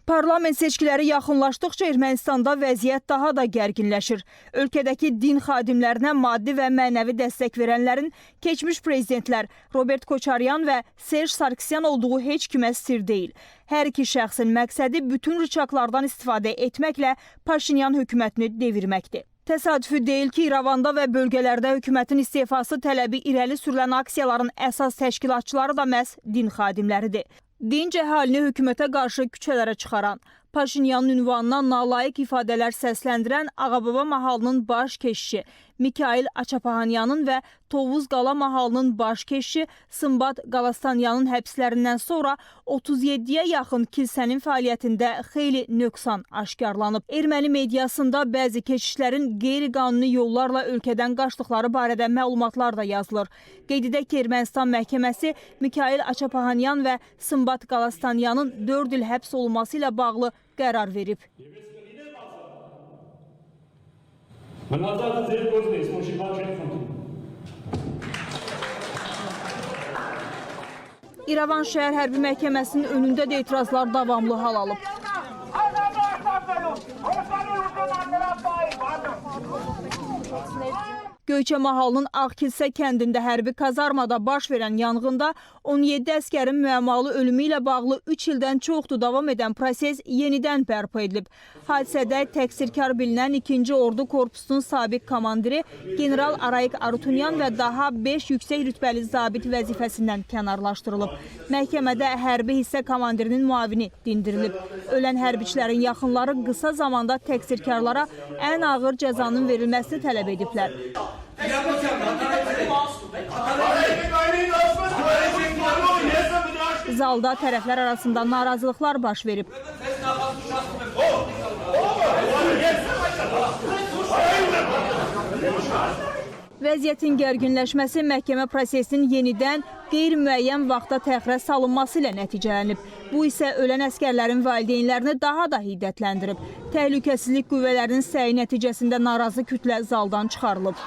Parlament seçkiləri yaxınlaşdıqca Ermənistanda vəziyyət daha da gərginləşir. Ölkədəki din xadimlərinə maddi və mənəvi dəstək verənlərin keçmiş prezidentlər Robert Koçaryan və Serj Sarkisyan olduğu heç kimə sir deyil. Hər iki şəxsin məqsədi bütün rıçaqlardan istifadə etməklə Paşinyan hökumətini devirməkdir. Təsadüfi deyil ki, İrəvanda və bölgələrdə hökumətin istefası tələbi irəli sürülən aksiyaların əsas təşkilatçıları da məhz din xadimləridir. Dinc əhalini hökumətə qarşı küçələrə çıxaran, Paşinyanın ünvanına nalayiq ifadələr səsləndirən Ağababa mahalının baş keşişi Mikhail Açapahanyanın və Tovuz Qala mahalının baş keşişi Sımbat Qalastanyanın həbslərindən sonra 37-yə yaxın kilsənin fəaliyyətində xeyli nöqsan aşkarlanıb. Erməni mediasında bəzi keşişlərin qeyri-qanuni yollarla ölkədən qaçdıqları barədə məlumatlar da yazılır. Qeyd edək ki, Ermənistan məhkəməsi Mikhail Açapahanyan və Sımbat Qalastanyanın 4 il həbs olunması ilə bağlı qərar verib. İrəvan şəhər hərbi məhkəməsinin önündə də etirazlar davamlı hal alıb. Göyçə mahalının Ağkilsə kəndində hərbi kazarmada baş verən yanğında 17 əskərin müəmmalı ölümü ilə bağlı 3 ildən çoxdur davam edən proses yenidən bərpa edilib. Hadisədə təqsirkar bilinən 2-ci Ordu Korpusunun sabiq komandiri General Arayik Arutunyan və daha 5 yüksək rütbəli zabit vəzifəsindən kənarlaşdırılıb. Məhkəmədə hərbi hissə komandirinin müavini dindirilib. Ölən hərbiçilərin yaxınları qısa zamanda təqsirkarlara ən ağır cəzanın verilməsini tələb ediblər. Zalda tərəflər arasında narazılıqlar baş verib. Vəziyyətin gərginləşməsi məhkəmə prosesinin yenidən qeyri-müəyyən vaxta təxirə salınması ilə nəticələnib. Bu isə ölən əskərlərin valideynlərini daha da hiddətləndirib. Təhlükəsizlik qüvvələrinin səyi nəticəsində narazı kütlə zaldan çıxarılıb.